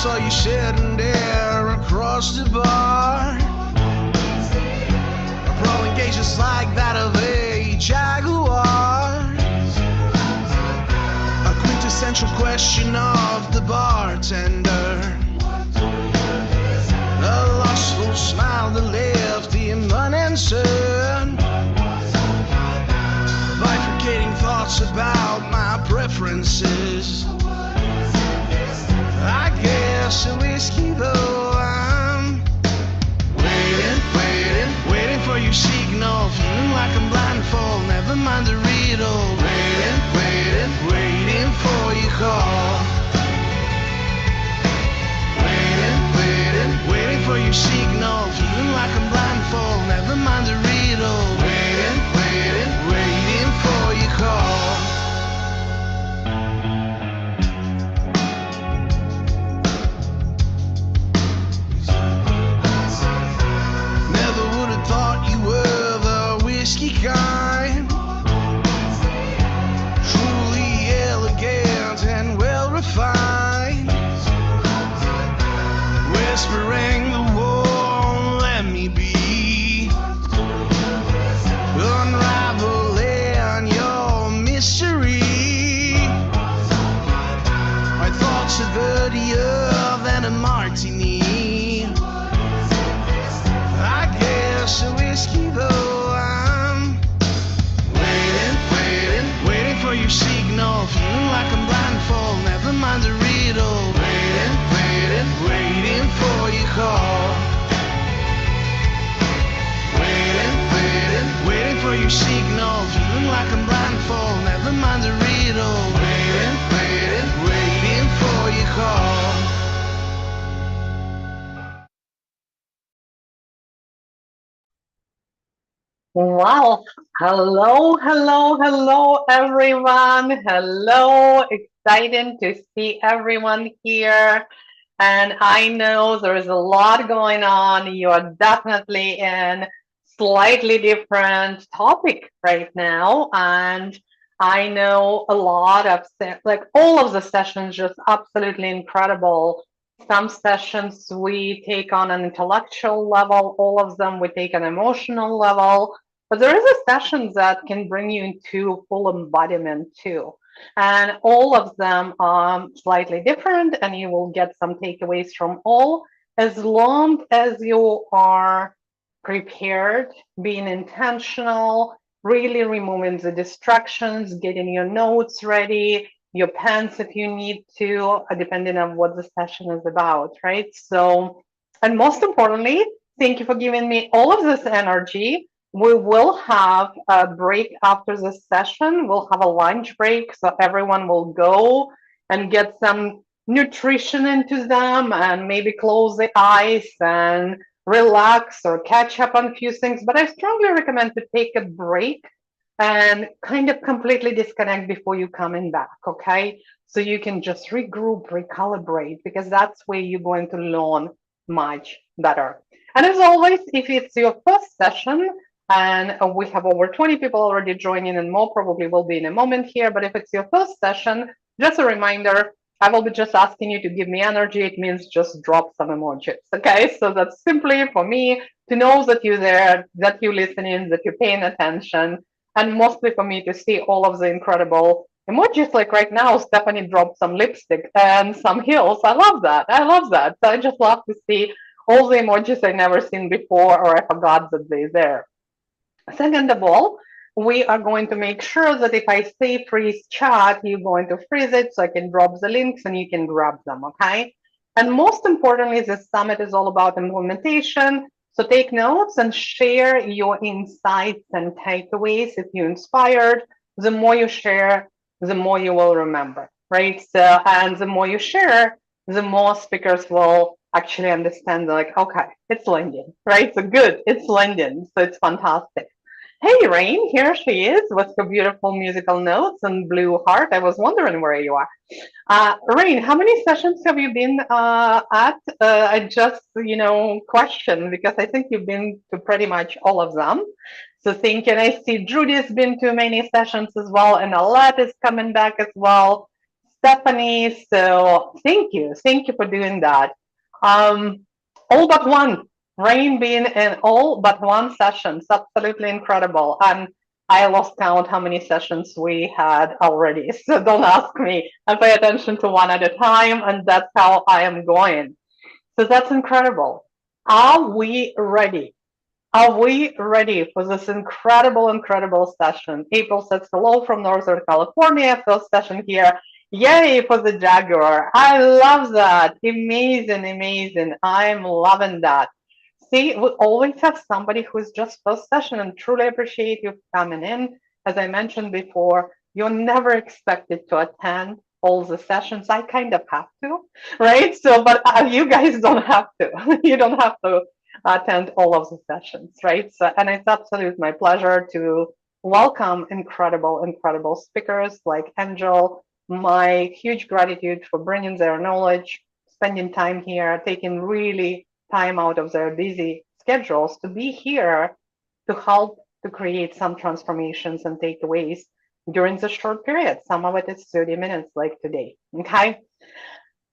saw you sitting there across the bar. A prolonged gaze just like that of a jaguar. A quintessential question of the bartender. A lustful smile that left him unanswered. Bifurcating thoughts about my preferences. I guess a whiskey though. I'm waiting for your signal. Feeling like I'm blindfold, never mind the riddle. Waiting for your call. Waiting for your signal. Feeling like I'm blindfold, never mind the riddle. Waiting for your call. Never would have thought you were the whiskey kind. Truly elegant and well refined. Whispering the wall, let me be. Unraveling your mystery. My thoughts are dirtier than a martini. I guess a whiskey though. I'm waiting for your signal. Feeling like I'm blindfold, never mind the riddle. Waiting for your call. Waiting for your signal. Feeling like I'm blindfold, never mind the riddle. Waiting for your call. Wow. Hello, everyone. Hello. Excited to see everyone here. And I know there is a lot going on. You are definitely in slightly different topic right now. And I know a lot of, like all of the sessions, just absolutely incredible. Some sessions we take on an intellectual level, all of them we take an emotional level. But there is a session that can bring you into full embodiment too. And all of them are slightly different, and you will get some takeaways from all as long as you are prepared, being intentional, really removing the distractions, getting your notes ready, your pens if you need to, depending on what the session is about, right? So, and most importantly, thank you for giving me all of this energy. We will have a break after this session. We'll have a lunch break, so everyone will go and get some nutrition into them and maybe close the eyes and relax or catch up on a few things. But I strongly recommend to take a break and kind of completely disconnect before you coming back, okay? So you can just regroup, recalibrate, because that's where you're going to learn much better. And as always, if it's your first session, and we have over 20 people already joining, and more probably will be in a moment here. But if it's your first session, just a reminder, I will be just asking you to give me energy. It means just drop some emojis, okay? So that's simply for me to know that you're there, that you're listening, that you're paying attention, and mostly for me to see all of the incredible emojis. Like right now, Stephanie dropped some lipstick and some heels. I love that. I love that. So I just love to see all the emojis I never seen before, or I forgot that they're there. Second of all, we are going to make sure that if I say freeze chat, you're going to freeze it so I can drop the links and you can grab them, okay? And most importantly, this summit is all about implementation. So take notes and share your insights and takeaways if you're inspired. The more you share, the more you will remember, right? So, and the more you share, the more speakers will actually understand, like, okay, it's landing, right? So good, it's landing. So it's fantastic. Hey, Rain, here she is with her beautiful musical notes and blue heart. I was wondering where you are. Rain, how many sessions have you been at? I just, question because I think you've been to pretty much all of them. So thinking, I see Judy's been to many sessions as well, and Alat is coming back as well. Stephanie. So thank you for doing that. Um, all but one, Rain being in all but one session. It's absolutely incredible. And I lost count how many sessions we had already. So don't ask me. I pay attention to one at a time, and that's how I am going. So that's incredible. Are we ready? Are we ready for this incredible, incredible session? April says hello from Northern California. First session here. Yay for the Jaguar. I love that. Amazing, amazing. I'm loving that. See, we always have somebody who's just first session and truly appreciate you coming in. As I mentioned before, you're never expected to attend all the sessions. I kind of have to, right? So, but you guys don't have to. You don't have to attend all of the sessions, right? So, and it's absolutely my pleasure to welcome incredible, incredible speakers like Angel. My huge gratitude for bringing their knowledge, spending time here, taking really time out of their busy schedules to be here to help to create some transformations and takeaways during the short period. Some of it is 30 minutes like today. Okay.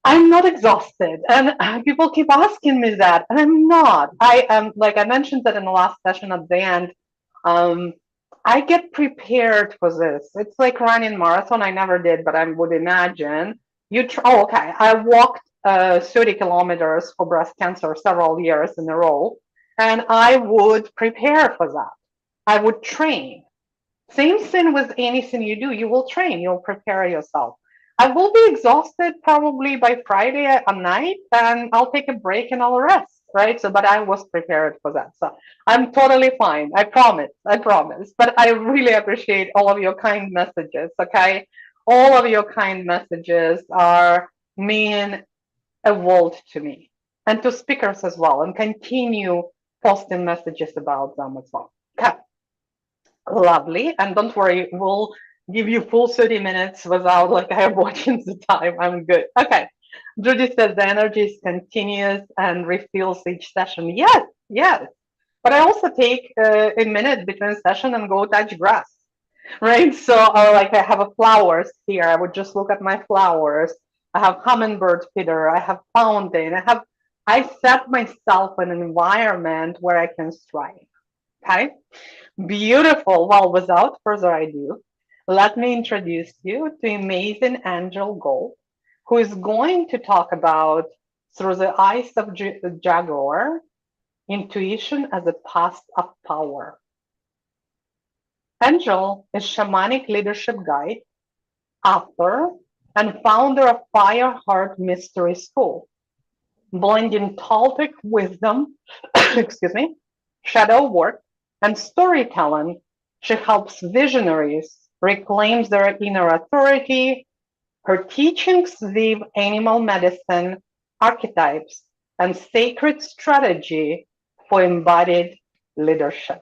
I'm not exhausted. And people keep asking me that. And I'm not. I am, like I mentioned that in the last session at the end, um, I get prepared for this. It's like running marathon. I never did, but I would imagine oh, okay. I walked 30 kilometers for breast cancer several years in a row, and I would prepare for that. I would train. Same thing with anything you do. You will train, you'll prepare yourself. I will be exhausted probably by Friday at night, and I'll take a break and I'll rest, right? So, but I was prepared for that. So I'm totally fine. I promise. I promise. But I really appreciate all of your kind messages, okay? All of your kind messages are mean a world to me and to speakers as well, and continue posting messages about them as well. Okay. Lovely. And don't worry, we'll give you full 30 minutes without like I am watching the time. I'm good. Okay. Judy says the energy is continuous and refills each session. Yes, yes. But I also take a minute between session and go touch grass, right? So like I have a flowers here. I would just look at my flowers. I have hummingbird feeder. I have fountain. I set myself in an environment where I can thrive. Okay. Beautiful. Well, without further ado, let me introduce you to amazing Angel Gold, who is going to talk about, through the eyes of Jaguar, intuition as a path of power. Angel is shamanic leadership guide, author, and founder of Fire Heart Mystery School, blending Toltec wisdom, excuse me, shadow work, and storytelling. She helps visionaries reclaim their inner authority. Her teachings weave animal medicine, archetypes, and sacred strategy for embodied leadership.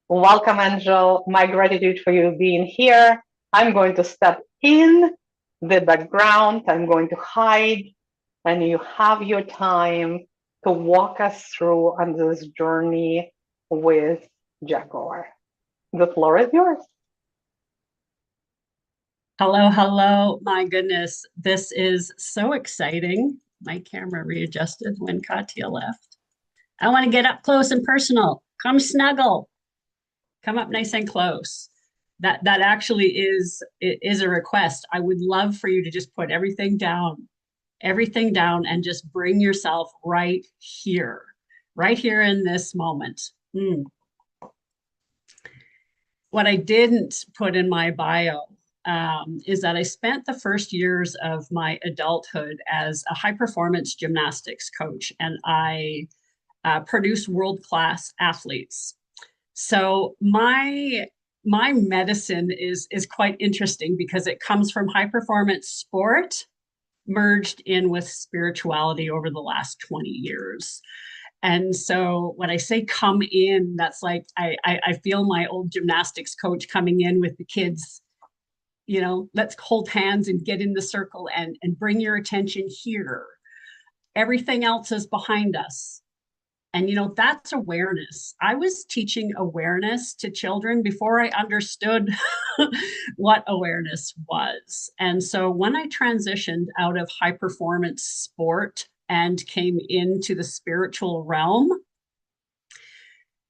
Welcome, Angel. My gratitude for you being here. I'm going to step in the background. I'm going to hide, and you have your time to walk us through on this journey with Jaguar. The floor is yours. Hello, hello. My goodness, this is so exciting. My camera readjusted when Katya left. I want to get up close and personal. Come snuggle. Come up nice and close. That actually is a request. I would love for you to just put everything down and just bring yourself right here in this moment. What I didn't put in my bio is that I spent the first years of my adulthood as a high performance gymnastics coach, and I produce world-class athletes. So my medicine is quite interesting because it comes from high performance sport merged in with spirituality over the last 20 years. And so when I say come in, that's like I feel my old gymnastics coach coming in with the kids. You know, let's hold hands and get in the circle and bring your attention here. Everything else is behind us. And, that's awareness. I was teaching awareness to children before I understood what awareness was. And so when I transitioned out of high performance sport and came into the spiritual realm,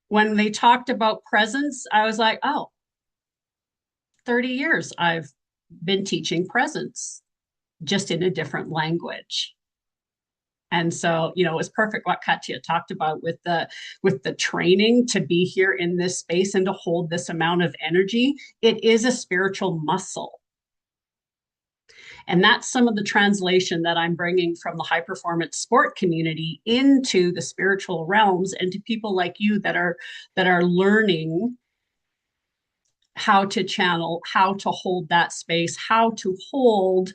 when they talked about presence, I was like, oh, 30 years I've been teaching presence, just in a different language. And so, it was perfect what Katya talked about with the training to be here in this space and to hold this amount of energy. It is a spiritual muscle. And that's some of the translation that I'm bringing from the high performance sport community into the spiritual realms, and to people like you that are learning how to channel, how to hold that space, how to hold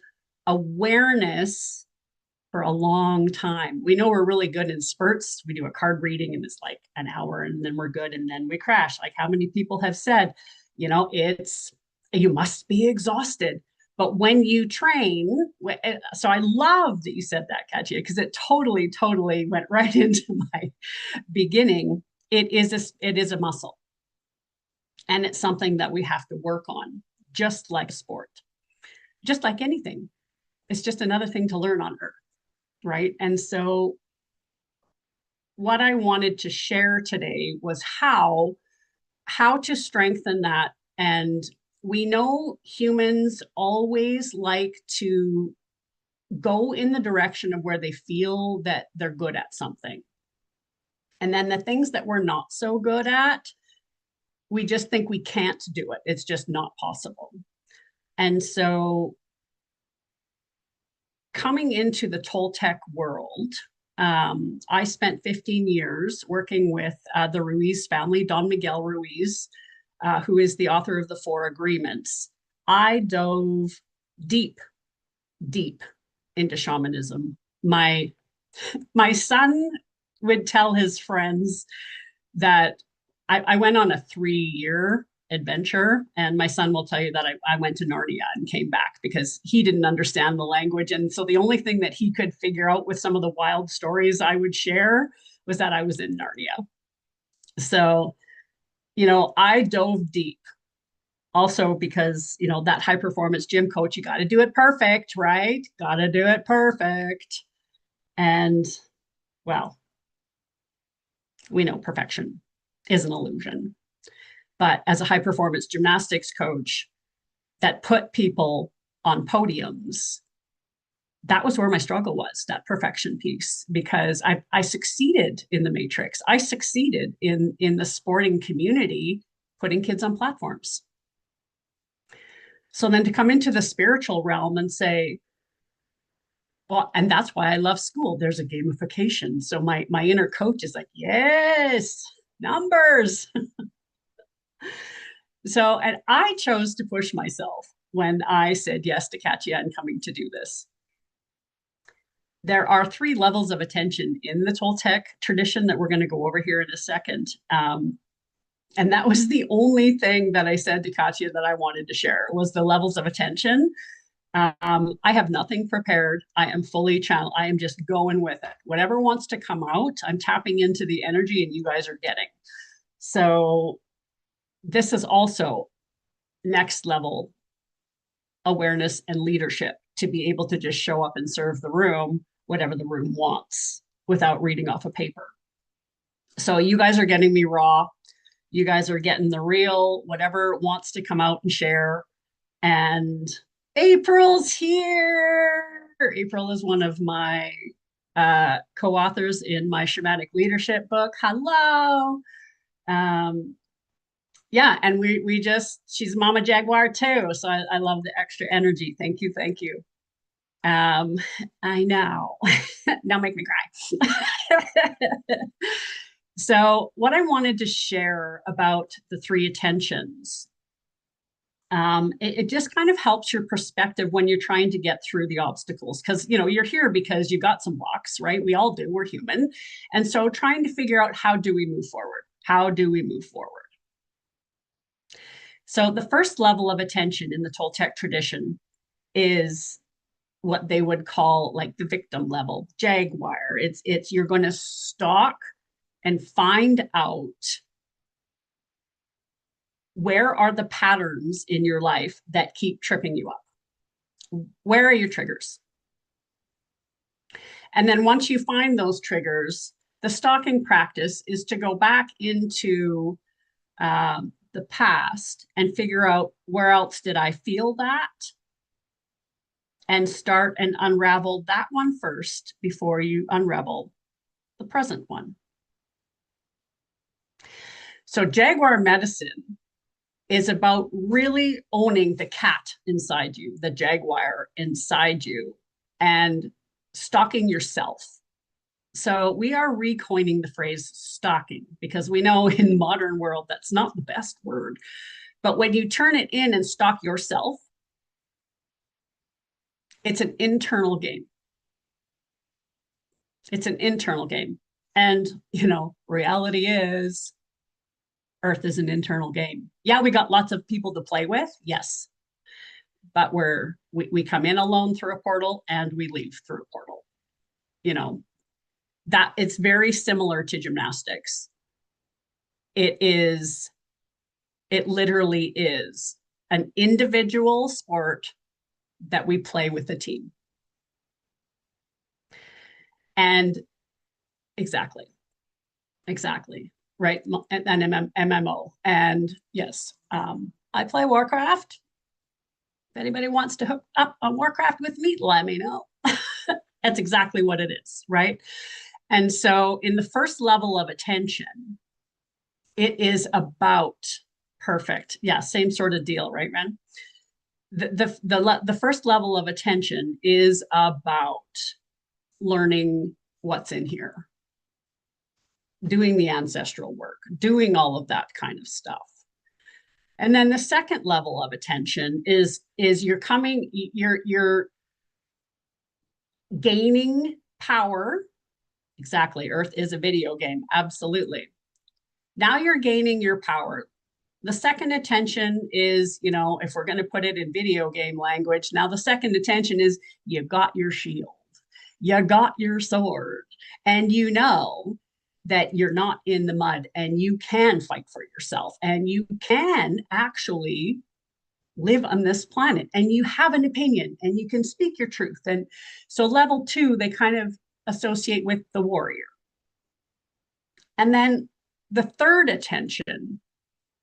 awareness for a long time. We know we're really good in spurts. We do a card reading and it's like an hour and then we're good and then we crash. Like how many people have said, you must be exhausted. But when you train, so I love that you said that, Katya, because it totally, totally went right into my beginning. It is a muscle. And it's something that we have to work on, just like sport, just like anything. It's just another thing to learn on Earth, right? And so what I wanted to share today was how to strengthen that. And we know humans always like to go in the direction of where they feel that they're good at something. And then the things that we're not so good at, we just think we can't do it. It's just not possible. And so coming into the Toltec world, I spent 15 years working with the Ruiz family, Don Miguel Ruiz, who is the author of the Four Agreements. I dove deep, deep into shamanism. My son would tell his friends that I went on a 3-year adventure, and my son will tell you that I went to Narnia and came back because he didn't understand the language. And so the only thing that he could figure out with some of the wild stories I would share was that I was in Narnia. So, I dove deep. Also because, that high performance gym coach, you got to do it perfect, right? Got to do it perfect. And well, we know perfection is an illusion. But as a high performance gymnastics coach that put people on podiums, that was where my struggle was, that perfection piece, because I succeeded in the matrix. I succeeded in the sporting community, putting kids on platforms. So then to come into the spiritual realm and say, well, and that's why I love school. There's a gamification. So my inner coach is like, yes, numbers. So, and I chose to push myself when I said yes to Katya and coming to do this. There are 3 levels of attention in the Toltec tradition that we're going to go over here in a second. And that was the only thing that I said to Katya that I wanted to share was the levels of attention. I have nothing prepared. I am fully channeled. I am just going with it. Whatever wants to come out, I'm tapping into the energy and you guys are getting. So this is also next level awareness and leadership, to be able to just show up and serve the room, whatever the room wants, without reading off a paper. So you guys are getting me raw. You guys are getting the real, whatever wants to come out and share. And April's here. April is one of my co-authors in my shamanic leadership book. Hello. Yeah, and we just, she's Mama Jaguar too. So I love the extra energy. Thank you. Thank you. I know. Now make me cry. So what I wanted to share about the 3 attentions, it just kind of helps your perspective when you're trying to get through the obstacles, because you're here because you got some blocks, right? We all do, we're human. And so trying to figure out, how do we move forward? How do we move forward? So the first level of attention in the Toltec tradition is what they would call like the victim level, jaguar. It's you're going to stalk and find out where are the patterns in your life that keep tripping you up. Where are your triggers? And then once you find those triggers, the stalking practice is to go back into the past and figure out where else did I feel that, and start and unravel that one first before you unravel the present one. So Jaguar medicine is about really owning the cat inside you, the jaguar inside you, and stalking yourself. So we are recoining the phrase stalking because we know in the modern world that's not the best word. But when you turn it in and stalk yourself, it's an internal game. It's an internal game. And, you know, reality is Earth is an internal game. Yeah, we got lots of people to play with. Yes. But we come in alone through a portal and we leave through a portal. You know, that it's very similar to gymnastics. It literally is an individual sport that we play with a team. And exactly, right? And MMO. And yes, I play Warcraft. If anybody wants to hook up on Warcraft with me, let me know. That's exactly what it is, right? And so in the first level of attention, it is about perfect. Yeah, same sort of deal, right, Ren? The first level of attention is about learning what's in here, doing the ancestral work, doing all of that kind of stuff. And then the second level of attention is you're gaining power. Exactly. Earth is a video game. Absolutely. Now you're gaining your power. The second attention is, you know, if we're going to put it in video game language, now the second attention is you got your shield, you got your sword, and you know that you're not in the mud and you can fight for yourself and you can actually live on this planet and you have an opinion and you can speak your truth. And so level 2, they kind of associate with the warrior. And then the third attention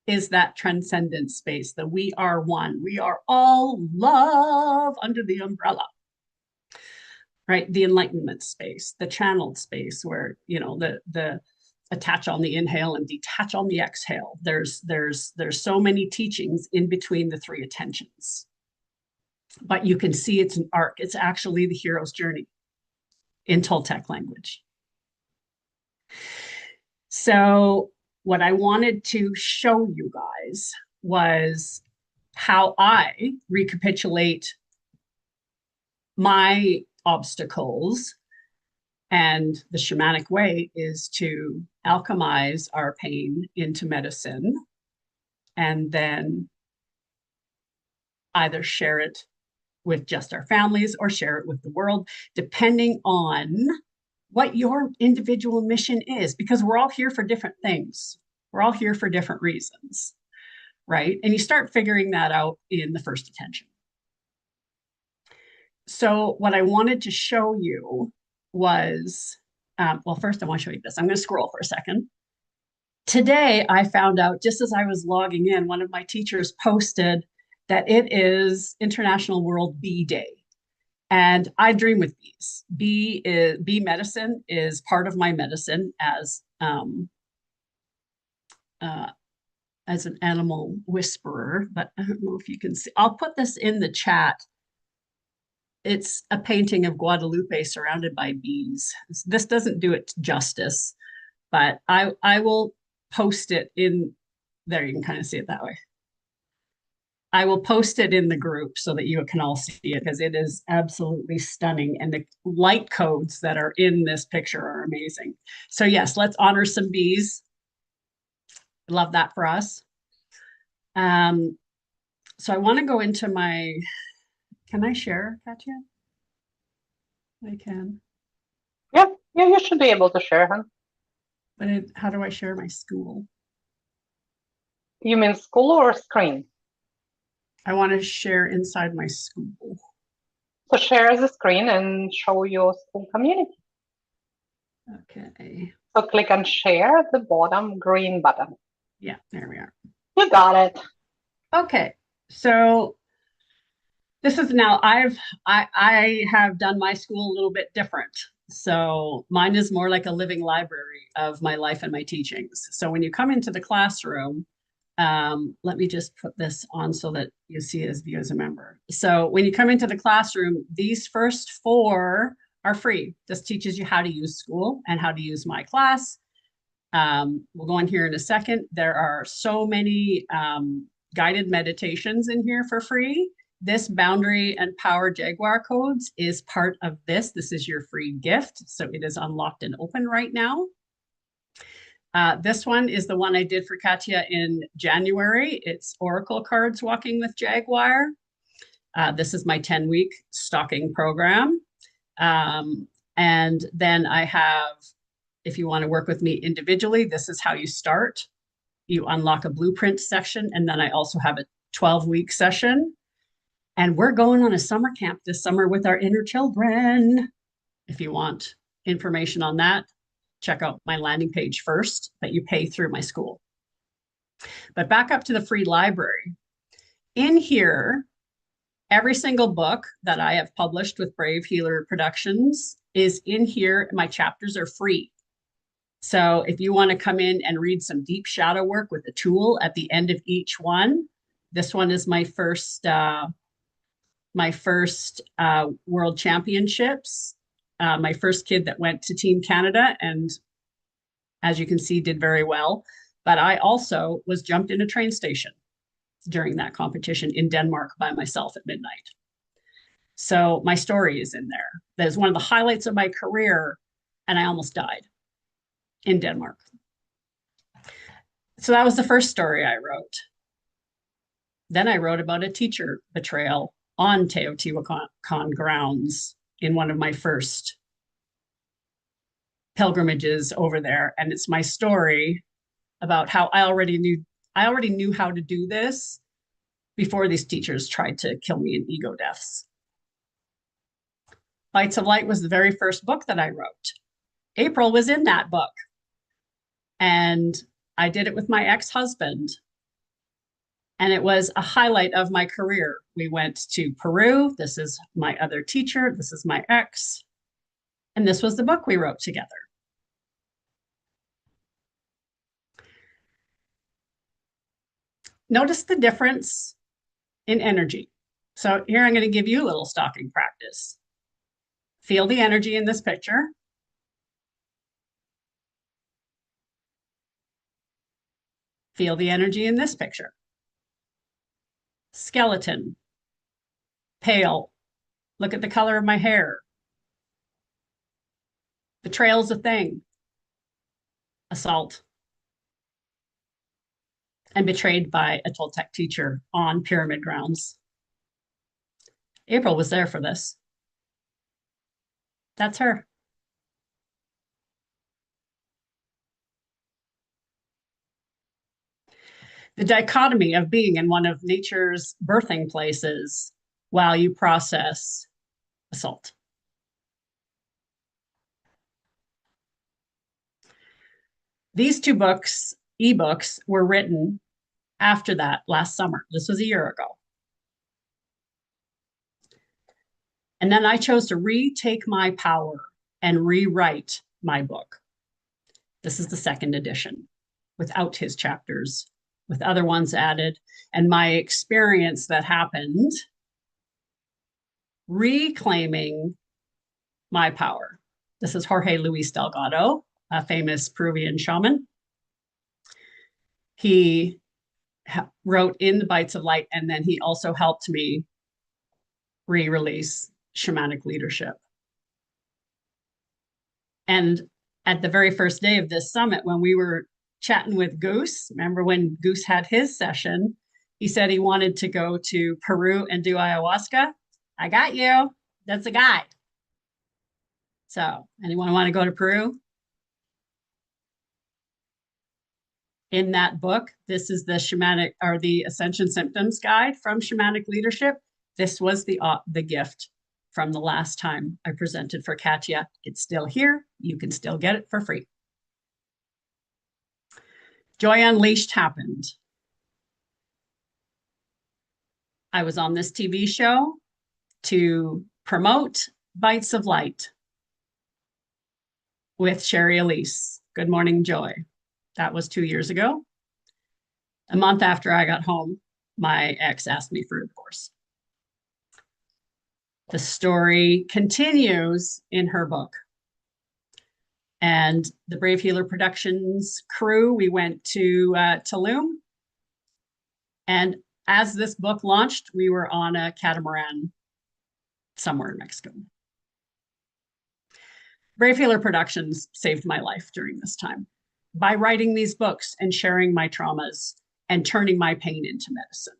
is that transcendent space, that we are one. We are all love under the umbrella, right? The enlightenment space, the channeled space where, you know, the attach on the inhale and detach on the exhale. There's so many teachings in between the 3 attentions. But you can see it's an arc. It's actually the hero's journey in Toltec language. So what I wanted to show you guys was how I recapitulate my obstacles. And the shamanic way is to alchemize our pain into medicine and then either share it with just our families or share it with the world, depending on what your individual mission is, because we're all here for different things. We're all here for different reasons, right? And you start figuring that out in the first attention. So what I wanted to show you was, well, first I want to show you this. I'm going to scroll for a second. Today, I found out, just as I was logging in, one of my teachers posted that it is International World Bee Day. And I dream with bees. Bee medicine is part of my medicine as an animal whisperer, but I don't know if you can see. I'll put this in the chat. It's a painting of Guadalupe surrounded by bees. This doesn't do it justice, but I will post it in there. You can kind of see it that way. I will post it in the group so that you can all see it because it is absolutely stunning. And the light codes that are in this picture are amazing. So yes, let's honor some bees. Love that for us. So I want to go into my, can I share, Katya? I can. Yeah, you should be able to share, huh? But how do I share my school? You mean school or screen? I want to share inside my school. So share the screen and show your school community. Okay. So click on share at the bottom green button. Yeah, there we are. You got it. Okay. So this is now I have done my school a little bit different. So mine is more like a living library of my life and my teachings. So when you come into the classroom, let me just put this on so that you see it as view as a member. So when you come into the classroom, these first 4 are free. This teaches you how to use school and how to use my class. We'll go in here in a second. There are so many guided meditations in here for free. This boundary and power jaguar codes is part of this. This is your free gift. So it is unlocked and open right now. This one is the one I did for Katya in January. It's Oracle cards walking with Jaguar. This is my 10-week stalking program. And then I have, if you want to work with me individually, this is how you start. You unlock a blueprint section. And then I also have a 12-week session. And we're going on a summer camp this summer with our inner children. If you want information on that, check out my landing page first, but you pay through my school. But back up to the free library. In here, every single book that I have published with Brave Healer Productions is in here. My chapters are free. So if you want to come in and read some deep shadow work with a tool at the end of each one, this one is my first World Championships. My first kid that went to Team Canada, and as you can see, did very well. But I also was jumped in a train station during that competition in Denmark by myself at midnight. So my story is in there. That is one of the highlights of my career, and I almost died in Denmark. So that was the first story I wrote. Then I wrote about a teacher betrayal on Teotihuacan grounds in one of my first pilgrimages over there. And it's my story about how I already knew how to do this before these teachers tried to kill me in ego deaths. Bites of Light was the very first book that I wrote. April was in that book. And I did it with my ex-husband. And it was a highlight of my career. We went to Peru. This is my other teacher. This is my ex. And this was the book we wrote together. Notice the difference in energy. So here I'm going to give you a little stalking practice. Feel the energy in this picture. Feel the energy in this picture. Skeleton, pale. Look at the color of my hair. Betrayal's a thing. Assault. And betrayed by a Toltec teacher on pyramid grounds. April was there for this. That's her. The dichotomy of being in one of nature's birthing places while you process assault. These 2 books, ebooks, were written after that last summer. This was a year ago. And then I chose to retake my power and rewrite my book. This is the 2nd edition without his chapters, with other ones added, and my experience that happened, reclaiming my power. This is Jorge Luis Delgado, a famous Peruvian shaman. He wrote in the Bites of Light, and then he also helped me re-release Shamanic Leadership. And at the very first day of this summit, when we were chatting with Goose, remember when Goose had his session, he said he wanted to go to Peru and do ayahuasca. I got you. That's a guide. So anyone want to go to Peru? in that book. This is the shamanic or the Ascension Symptoms Guide from Shamanic Leadership. This was the gift from the last time I presented for Katya. It's still here. You can still get it for free. Joy Unleashed happened. I was on this TV show to promote Bites of Light with Sherry Elise. Good Morning Joy. That was 2 years ago. A month after I got home, my ex asked me for a divorce. The story continues in her book. And the Brave Healer Productions crew, we went to Tulum. And as this book launched, we were on a catamaran somewhere in Mexico. Brave Healer Productions saved my life during this time by writing these books and sharing my traumas and turning my pain into medicine.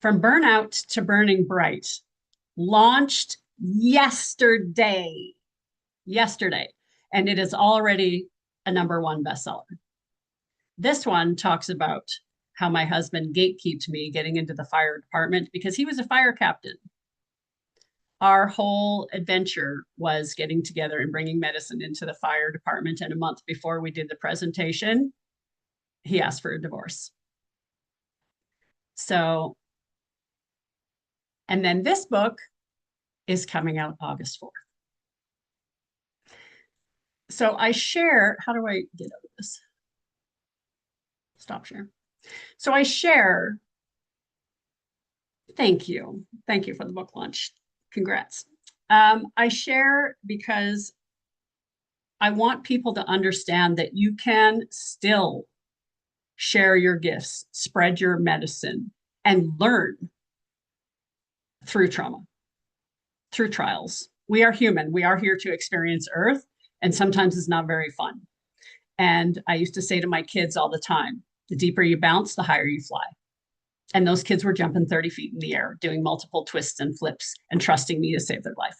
From Burnout to Burning Bright, launched yesterday, and it is already a #1 bestseller. This one talks about how my husband gatekeeped me getting into the fire department because he was a fire captain. Our whole adventure was getting together and bringing medicine into the fire department. And a month before we did the presentation, he asked for a divorce. So, and then this book is coming out August 4th. So I share, how do I get out of this? Stop share. So I share, thank you. Thank you for the book launch. Congrats. I share because I want people to understand that you can still share your gifts, spread your medicine, and learn through trauma, through trials. We are human. We are here to experience Earth, and sometimes it's not very fun. And I used to say to my kids all the time, the deeper you bounce, the higher you fly. And those kids were jumping 30 feet in the air, doing multiple twists and flips and trusting me to save their life.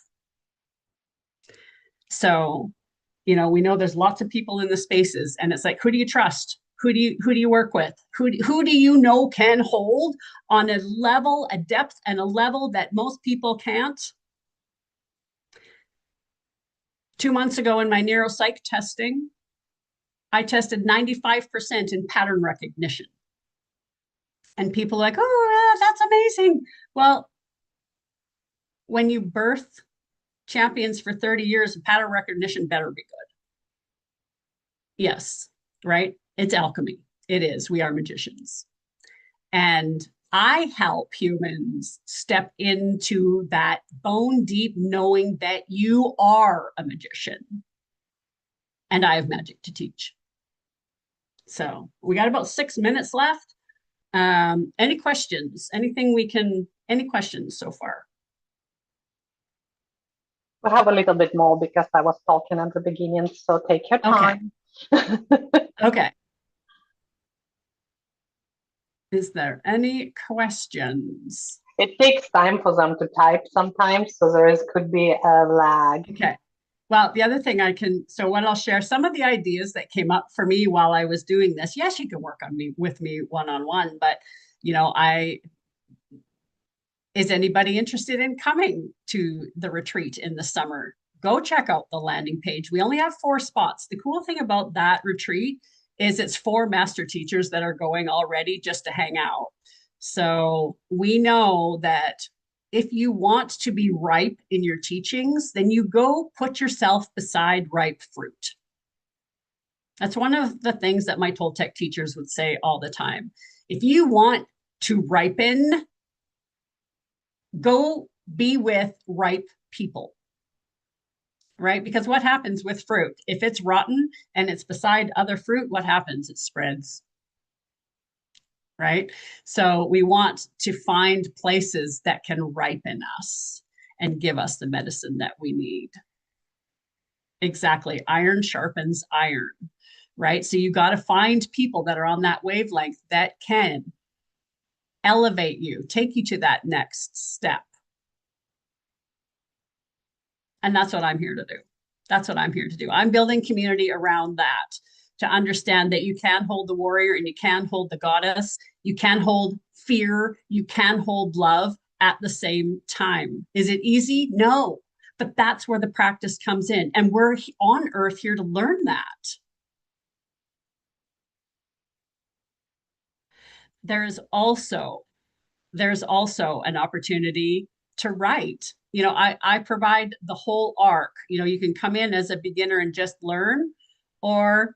So, you know, we know there's lots of people in the spaces, and it's like, who do you trust? Who do you work with? Who do you know can hold on a level, a depth, and a level that most people can't? 2 months ago in my neuropsych testing, I tested 95% in pattern recognition. And people are like, oh, that's amazing. Well, when you birth champions for 30 years, pattern recognition better be good. Yes, right? It's alchemy. It is. We are magicians. And I help humans step into that bone deep knowing that you are a magician. And I have magic to teach. So we got about 6 minutes left. Any questions? Any questions so far? We have a little bit more because I was talking at the beginning, so take your time. Okay. Is there any questions? It takes time for them to type sometimes, so could be a lag. Okay. Well, the other thing so what I'll share, some of the ideas that came up for me while I was doing this. Yes, you can work with me one-on-one, but you know, is anybody interested in coming to the retreat in the summer? Go check out the landing page. We only have 4 spots. The cool thing about that retreat is it's 4 master teachers that are going already just to hang out. So we know that if you want to be ripe in your teachings, then you go put yourself beside ripe fruit. That's one of the things that my Toltec teachers would say all the time. If you want to ripen, go be with ripe people, right? Because what happens with fruit? If it's rotten and it's beside other fruit, what happens? It spreads. Right? So we want to find places that can ripen us and give us the medicine that we need. Exactly. Iron sharpens iron, right? So you got to find people that are on that wavelength that can elevate you, take you to that next step. And that's what I'm here to do. That's what I'm here to do. I'm building community around that. to understand that you can hold the warrior and you can hold the goddess. You can hold fear. You can hold love at the same time. Is it easy? No, but that's where the practice comes in. And we're on earth here to learn that. There's also an opportunity to write. I provide the whole arc. You can come in as a beginner and just learn, or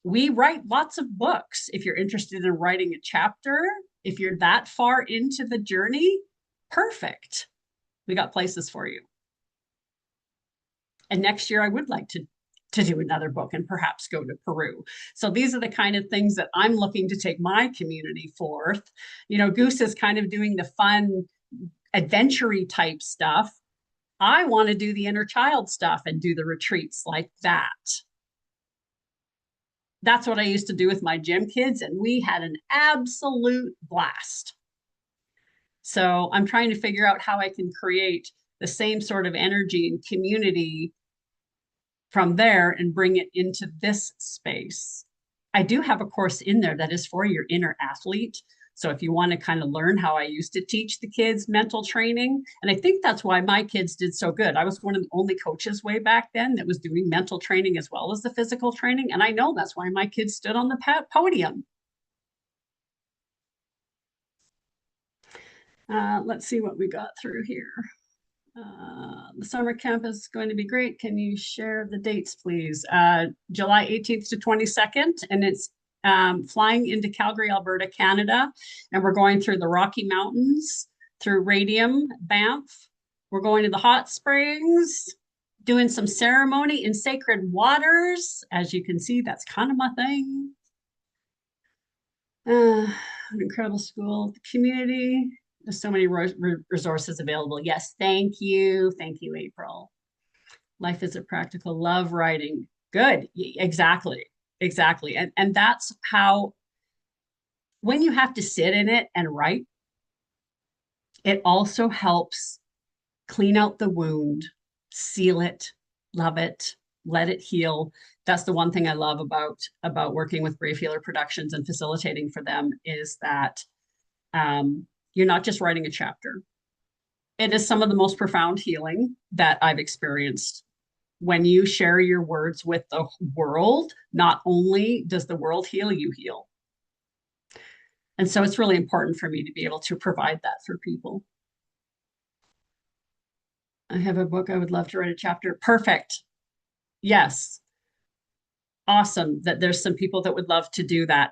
we write lots of books. If you're interested in writing a chapter, if you're that far into the journey, perfect. We got places for you. And next year I would like to do another book and perhaps go to Peru. So these are the kind of things that I'm looking to take my community forth. Goose is kind of doing the fun, adventure-y type stuff. I want to do the inner child stuff and do the retreats like that. That's what I used to do with my gym kids, and we had an absolute blast. So I'm trying to figure out how I can create the same sort of energy and community from there and bring it into this space. I do have a course in there that is for your inner athlete. So if you want to kind of learn how I used to teach the kids mental training, and I think that's why my kids did so good. I was one of the only coaches way back then that was doing mental training as well as the physical training. And I know that's why my kids stood on the podium. Let's see what we got through here. The summer camp is going to be great. Can you share the dates, please? July 18th to 22nd, and it's flying into Calgary, Alberta, Canada. And we're going through the Rocky Mountains, through Radium, Banff. We're going to the hot springs, doing some ceremony in sacred waters. As you can see, that's kind of my thing. An incredible school, the community. There's so many resources available. Yes, thank you. Thank you, April. Life is a practical love writing. Good, exactly. And that's how, when you have to sit in it and write, it also helps clean out the wound, seal it, love it, let it heal. That's the one thing I love about working with Brave Healer Productions and facilitating for them, is that you're not just writing a chapter. It is some of the most profound healing that I've experienced. When you share your words with the world, not only does the world heal, you heal. And so it's really important for me to be able to provide that for people. I have a book. I would love to write a chapter. Perfect. Yes. Awesome that there's some people that would love to do that.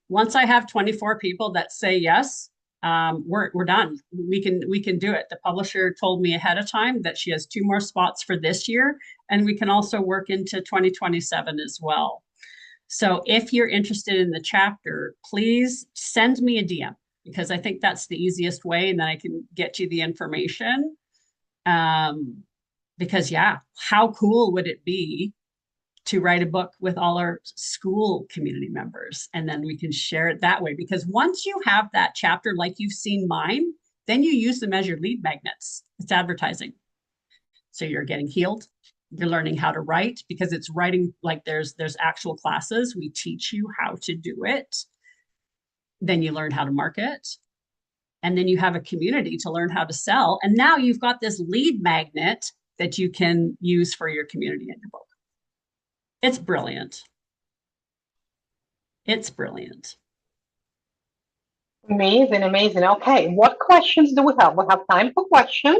Once I have 24 people that say yes, we're done. We can do it. The publisher told me ahead of time that she has 2 more spots for this year, and we can also work into 2027 as well. So if you're interested in the chapter, please send me a DM, because I think that's the easiest way, and then I can get you the information. Because yeah, how cool would it be to write a book with all our school community members, and then we can share it that way. Because once you have that chapter, like you've seen mine, then you use them as your lead magnets. It's advertising. So you're getting healed. You're learning how to write, because it's writing, like there's actual classes. We teach you how to do it. Then you learn how to market. And then you have a community to learn how to sell. And now you've got this lead magnet that you can use for your community in your book. It's brilliant. It's brilliant. Amazing. Okay, what questions do we have? We have time for questions.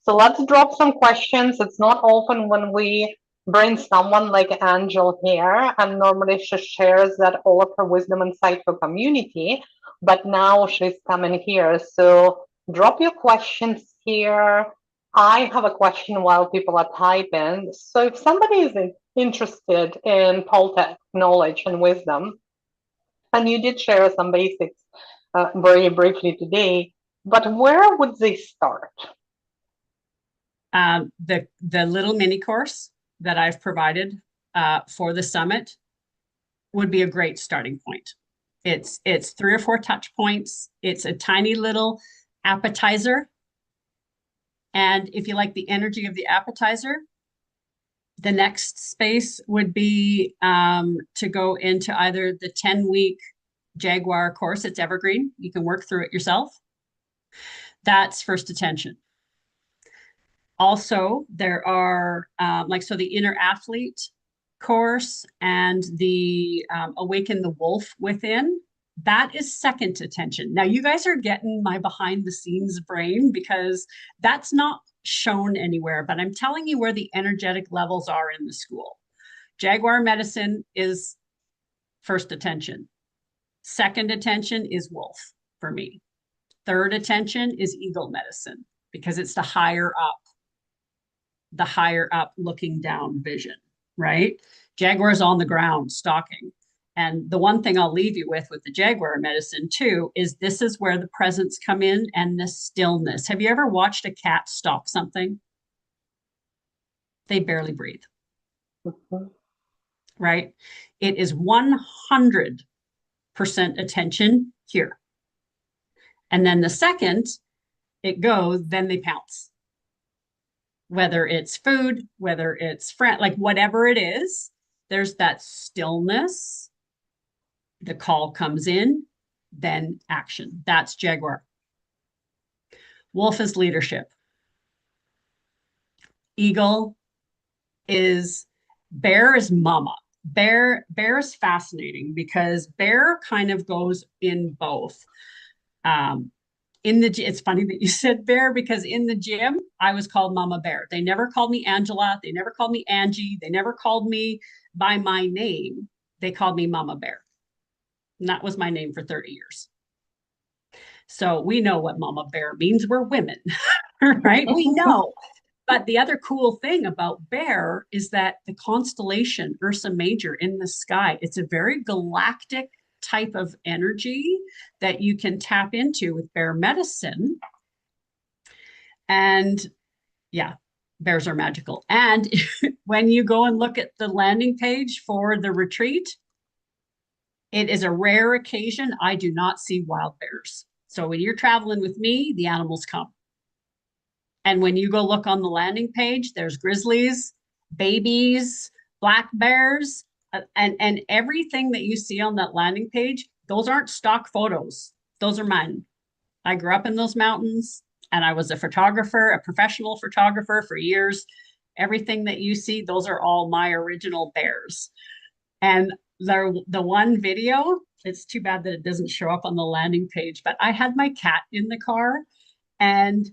So let's drop some questions. It's not often when we bring someone like Angel here, and normally she shares that all of her wisdom and insight for community, but now she's coming here. So drop your questions here. I have a question while people are typing. So if somebody is interested in Toltec knowledge and wisdom, and you did share some basics very briefly today, but where would they start? The little mini course that I've provided for the summit would be a great starting point. It's 3 or 4 touch points. It's a tiny little appetizer. And if you like the energy of the appetizer, The next space would be to go into either the 10-week Jaguar course. It's evergreen. You can work through it yourself. That's first attention. Also, there are so the inner athlete course and the awaken the wolf within. That is second attention. Now, you guys are getting my behind the scenes brain because that's not shown anywhere, but I'm telling you where the energetic levels are in the school. Jaguar medicine is first attention. Second attention is wolf for me. Third attention is eagle medicine because it's the higher up looking down vision, right? Jaguar's on the ground stalking. And the one thing I'll leave you with the Jaguar medicine too, is this is where the presence come in and the stillness. Have you ever watched a cat stalk something? They barely breathe, right? It is 100% attention here. And then the second it goes, then they pounce. Whether it's food, whether it's friend, like whatever it is, there's that stillness. The call comes in, then action. That's Jaguar. Wolf is leadership. Eagle is, bear is mama. Bear is fascinating because bear kind of goes in both. It's funny that you said bear because in the gym, I was called Mama Bear. They never called me Angela. They never called me Angie. They never called me by my name. They called me Mama Bear. And that was my name for 30 years. So we know what Mama Bear means. We're women, right? We know. But the other cool thing about bear is that the constellation Ursa Major in the sky, it's a very galactic type of energy that you can tap into with bear medicine. And yeah, bears are magical. And when you go and look at the landing page for the retreat, it is a rare occasion I do not see wild bears. So when you're traveling with me, the animals come. And when you go look on the landing page, there's grizzlies, babies, black bears, and everything that you see on that landing page, those aren't stock photos. Those are mine. I grew up in those mountains and I was a photographer, a professional photographer for years. Everything that you see, those are all my original bears. And the one video, it's too bad that it doesn't show up on the landing page, but I had my cat in the car and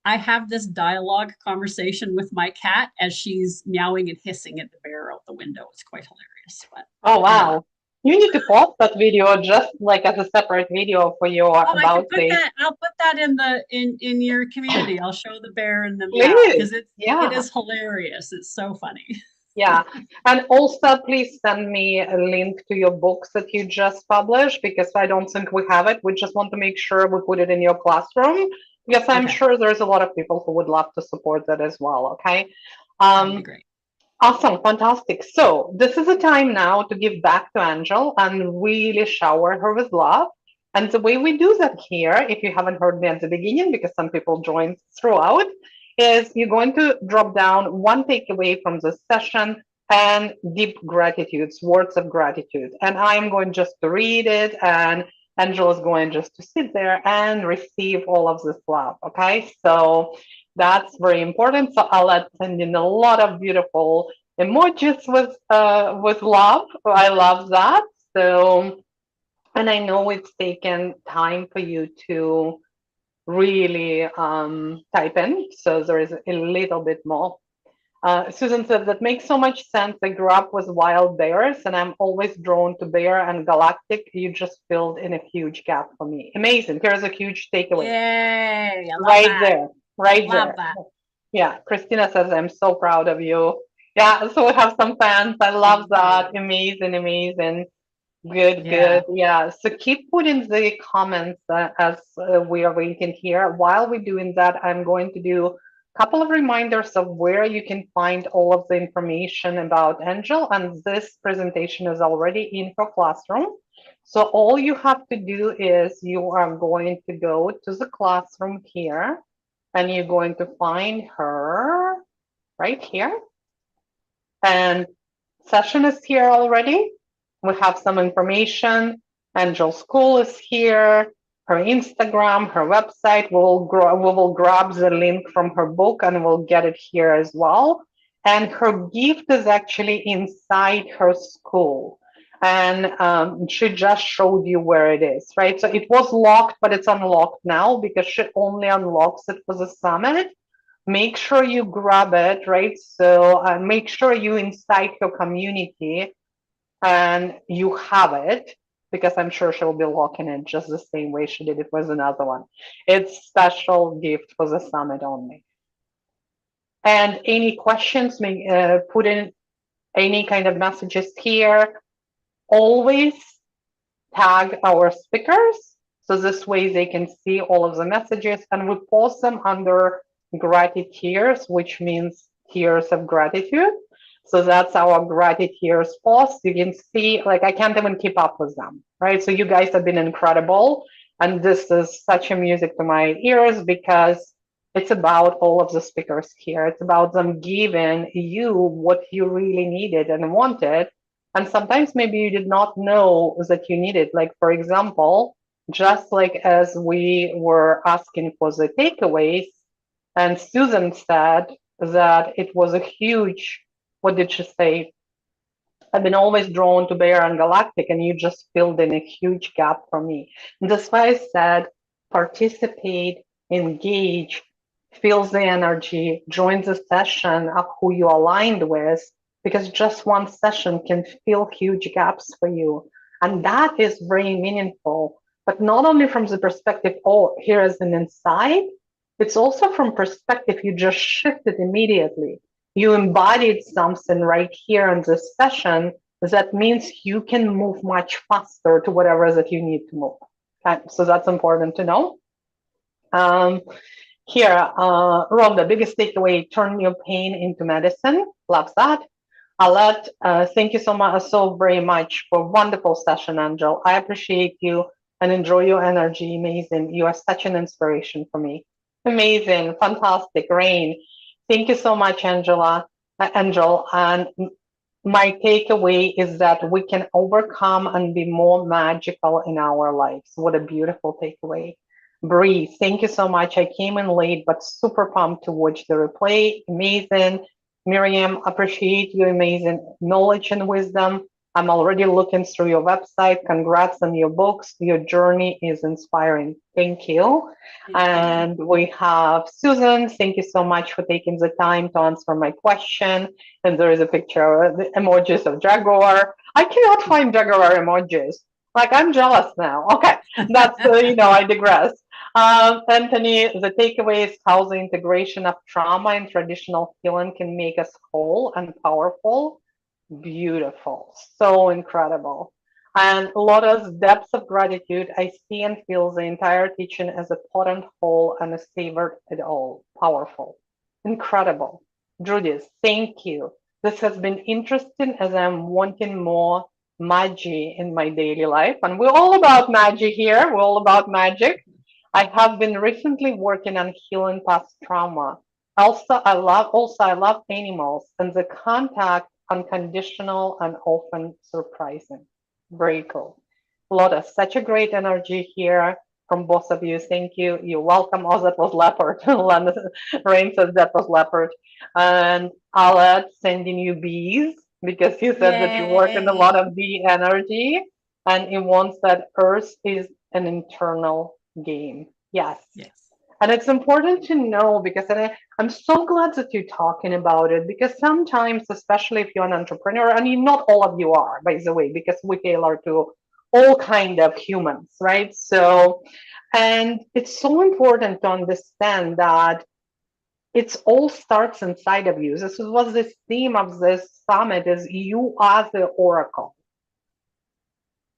I have this dialogue conversation with my cat as she's meowing and hissing at the bear out the window. It's quite hilarious. But Oh, wow. You need to post that video just like as a separate video for your about page. I'll put that in your community. I'll show the bear and the meow because it is hilarious. It's so funny. Yeah. And also please send me a link to your books that you just published because I don't think we have it. We just want to make sure we put it in your classroom. Yes, I'm sure there's a lot of people who would love to support that as well. Okay. That'd be great. Awesome. Fantastic. So this is a time now to give back to Angel and really shower her with love. And the way we do that here, if you haven't heard me at the beginning, because some people joined throughout, is you're going to drop down one takeaway from this session and deep gratitudes, words of gratitude. And I'm going just to read it and Angel is going just to sit there and receive all of this love. Okay, so that's very important. So I'll send in a lot of beautiful emojis with love. I love that. So, and I know it's taken time for you to really type in. So there is a little bit more. Susan says that makes so much sense. I grew up with wild bears and I'm always drawn to bear and galactic. You just filled in a huge gap for me. Amazing. Here's a huge takeaway. Yay. Right there. Right there. That. Yeah. Christina says, I'm so proud of you. Yeah. So we have some fans. I love that. Amazing. Amazing. Good, good. Yeah. So keep putting the comments as we are waiting here. While we're doing that, I'm going to do couple of reminders of where you can find all of the information about Angel, and this presentation is already in her classroom. So all you have to do is you are going to go to the classroom here and you're going to find her right here. And session is here already. We have some information. Angel School is here. Her Instagram, her website. We will grab the link from her book and we'll get it here as well. And her gift is actually inside her school. And she just showed you where it is, right? So it was locked, but it's unlocked now because she only unlocks it for the summit. Make sure you grab it, right? So make sure you incite your community and you have it, because I'm sure she'll be locking it just the same way she did it with another one. It's special gift for the summit only. And any questions, put in any kind of messages here. Always tag our speakers, so this way they can see all of the messages, and we post them under gratitude tiers, which means tiers of gratitude. So that's our gratitude tiers post. You can see, like, I can't even keep up with them, right? So you guys have been incredible, and this is such a music to my ears because it's about all of the speakers here. It's about them giving you what you really needed and wanted, and sometimes maybe you did not know that you needed. Like, for example, just like as we were asking for the takeaways, and Susan said that it was a huge, what did she say? I've been always drawn to Bear and Galactic, and you just filled in a huge gap for me. And that's why I said participate, engage, feel the energy, join the session of who you aligned with, because just one session can fill huge gaps for you. And that is very meaningful, but not only from the perspective, oh, here is an insight, it's also from perspective you just shifted immediately. You embodied something right here in this session. That means you can move much faster to whatever that you need to move. Okay, so that's important to know. Here, Rhonda, biggest takeaway, turn your pain into medicine. Loves that. Alet, thank you so much, so very much for wonderful session, Angel. I appreciate you and enjoy your energy. Amazing. You are such an inspiration for me. Amazing, fantastic. Rain, thank you so much, Angel. And my takeaway is that we can overcome and be more magical in our lives. What a beautiful takeaway. Bree, thank you so much. I came in late, but super pumped to watch the replay. Amazing. Miriam, appreciate your amazing knowledge and wisdom. I'm already looking through your website. Congrats on your books. Your journey is inspiring. Thank you. And we have Susan. Thank you so much for taking the time to answer my question. And there is a picture of the emojis of jaguar. I cannot find jaguar emojis. Like, I'm jealous now. Okay, that's, I digress. Anthony, the takeaway is how the integration of trauma and traditional healing can make us whole and powerful. Beautiful, so incredible. And Lotta's depths of gratitude, I see and feel the entire teaching as a potent whole and a savored it all. Powerful, incredible. Judith, thank you. This has been interesting as I'm wanting more magic in my daily life. And we're all about magic here. We're all about magic. I have been recently working on healing past trauma. I love animals, and the contact unconditional and often surprising. Very cool. Lotta, such a great energy here from both of you. Thank you. You're welcome. Oh, that was leopard. Rain says that was leopard. And Alet sending you bees because you said that you work in a lot of bee energy. And Yvonne said Earth is an internal game. Yes. Yes. And it's important to know, because I'm so glad that you're talking about it, because sometimes, especially if you're an entrepreneur, and not all of you are, by the way, because we tailor to all kind of humans, right? So, and it's so important to understand that it's all starts inside of you. This was the theme of this summit: is you are the oracle.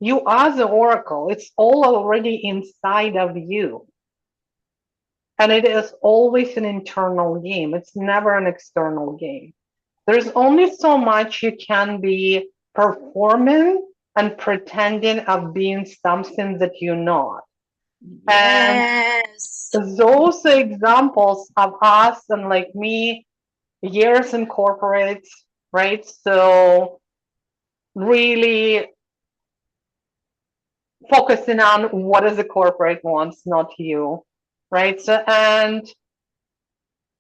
You are the oracle. It's all already inside of you. And it is always an internal game. It's never an external game. There's only so much you can be performing and pretending of being something that you're not. Yes. And those examples of us and like me, years in corporate, right? So really focusing on what does the corporate wants, not you, right? So, and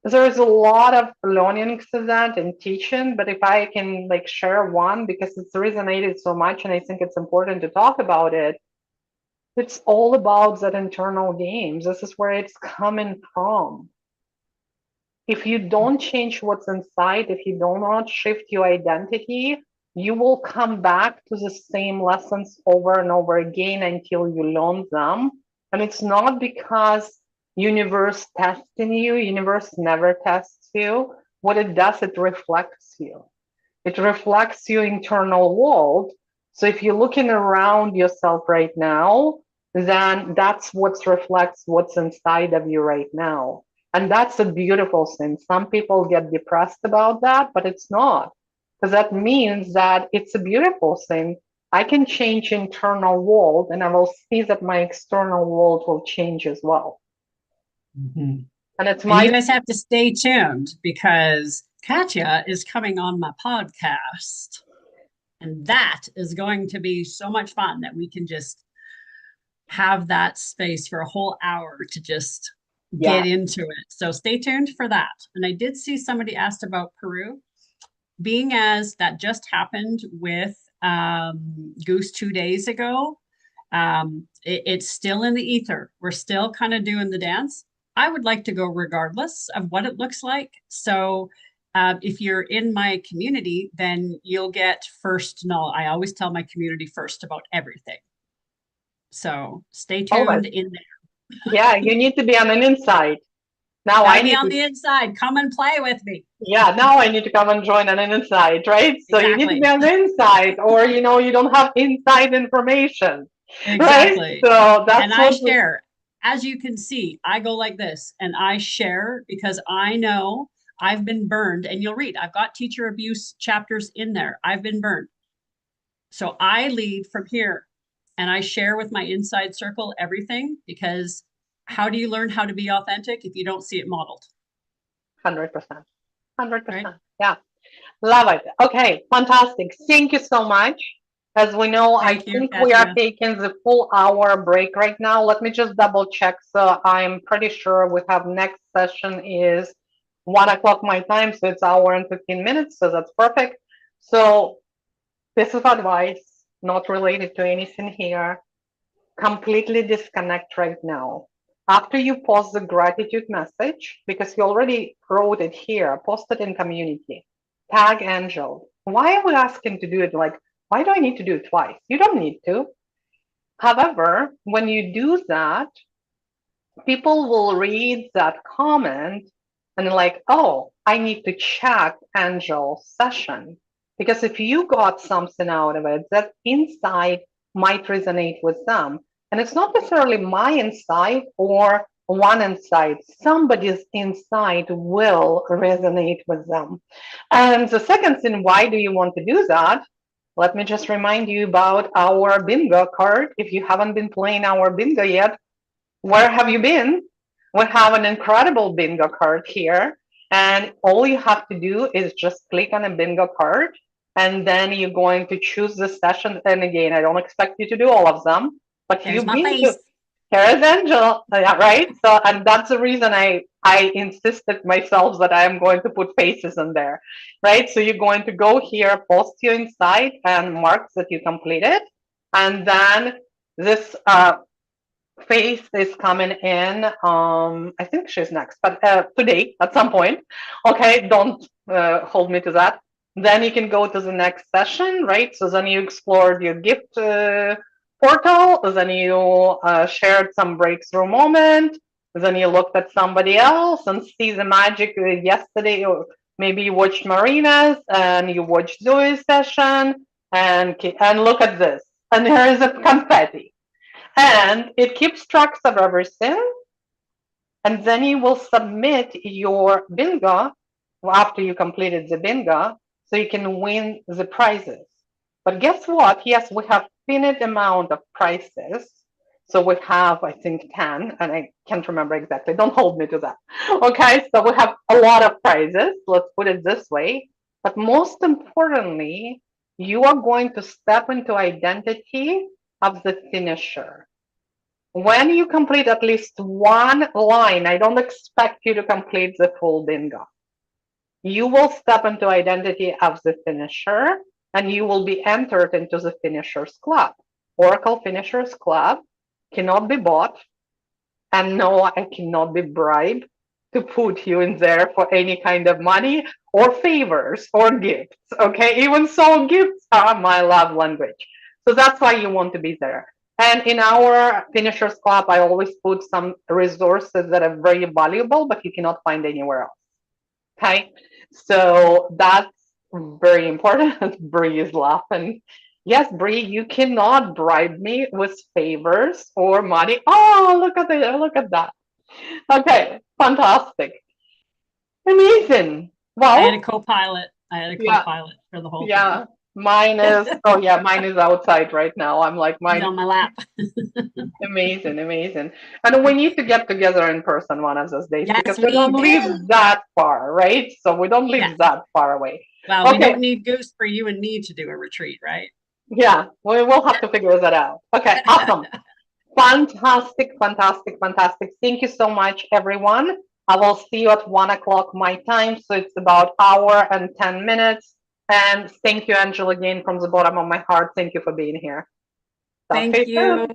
there's a lot of learnings to that and teaching, but if I can like share one because it's resonated so much and I think it's important to talk about it, it's all about that internal games. This is where it's coming from. If you don't change what's inside, if you do not shift your identity, you will come back to the same lessons over and over again until you learn them. And it's not because universe testing you, universe never tests you. What it does, it reflects you. It reflects your internal world. So if you're looking around yourself right now, then that's what reflects what's inside of you right now. And that's a beautiful thing. Some people get depressed about that, but it's not. Because that means that it's a beautiful thing. I can change internal world and I will see that my external world will change as well. Mhm. And it's And you my guys have to stay tuned because Katya is coming on my podcast. And that is going to be so much fun that we can just have that space for a whole hour to just yeah. get into it. So stay tuned for that. And I did see somebody asked about Peru, being as that just happened with Goose 2 days ago. It's still in the ether. We're still kind of doing the dance. I would like to go regardless of what it looks like. So if you're in my community, then you'll get first. No, I always tell my community first about everything. So stay Always. tuned in there. Yeah, you need to be on an inside. Now Got I to be need on to the inside. Come and play with me. Yeah, now I need to come and join on an inside, right? So you need to Exactly. be on the inside, or you don't have inside information, right? Exactly. So And that's I what share. As you can see, I go like this and I share because I know I've been burned. And you'll read, I've got teacher abuse chapters in there. I've been burned. So I lead from here and I share with my inside circle everything because how do you learn how to be authentic if you don't see it modeled? 100%, Right? 100%. Yeah, love it. Okay, fantastic. Thank you so much. As we know, I Thank you, think we are Katya. taking the full hour break right now. Let me just double check. So I'm pretty sure we have next session is 1 o'clock my time. So it's hour and 15 minutes. So that's perfect. So this is advice, not related to anything here. Completely disconnect right now. After you post the gratitude message, because you already wrote it here, post it in community, tag Angel. Why are we asking to do it? Like, why do I need to do it twice? You don't need to. However, when you do that, people will read that comment and like, oh, I need to check Angel's session. Because if you got something out of it, that insight might resonate with them. And it's not necessarily my insight or one insight, somebody's insight will resonate with them. And the second thing, why do you want to do that? Let me just remind you about our bingo card. If you haven't been playing our bingo yet, where have you been? We have an incredible bingo card here. And all you have to do is just click on a bingo card. And then you're going to choose the session. And again, I don't expect you to do all of them, but There's you've my been to face. here is Angel, yeah, right? So, and that's the reason I insisted myself that I am going to put faces in there, right? So you're going to go here, post your insight and mark that you completed, and then this Faith is coming in. I think she's next, but today at some point. Okay, don't hold me to that. Then you can go to the next session, right? So then you explored your gift portal. Then you shared some breakthrough moment. Then you looked at somebody else and see the magic yesterday. Or maybe you watched Marina's and you watched Zoe's session and look at this. And here is a confetti and it keeps tracks of everything. And then you will submit your bingo after you completed the bingo so you can win the prizes. But guess what? Yes, we have finite amount of prizes. So we have, I think, 10, and I can't remember exactly. Don't hold me to that. Okay, so we have a lot of prizes. Let's put it this way. But most importantly, you are going to step into identity of the finisher. When you complete at least one line, I don't expect you to complete the full bingo. You will step into identity of the finisher and you will be entered into the finishers club. Oracle Finishers Club cannot be bought, and no, I cannot be bribed to put you in there for any kind of money or favors or gifts. Okay, even so, gifts are my love language. So that's why you want to be there. And in our Finishers Club, I always put some resources that are very valuable, but you cannot find anywhere else. Okay, so that's very important. Bree is laughing. Yes, Bree, you cannot bribe me with favors or money. Oh, look at that! Look at that. Okay, fantastic, amazing. I had a Well, co-pilot. I had a yeah, co-pilot for the whole thing. yeah. Mine is. Oh, yeah, mine is outside right now. I'm like He's mine. on my lap. Amazing, amazing. And we need to get together in person one of those days Yes, because we we don't do. live that far, right? So we don't Yes. live that far away. Well, we don't Okay, need Goose for you and me to do a retreat, right? yeah, we will have to figure that out. Okay, awesome. Fantastic, fantastic, fantastic. Thank you so much, everyone. I will see you at 1 o'clock my time. So it's about hour and 10 minutes. And thank you, Angela, again, from the bottom of my heart. Thank you for being here. Talk to Thank you soon. you.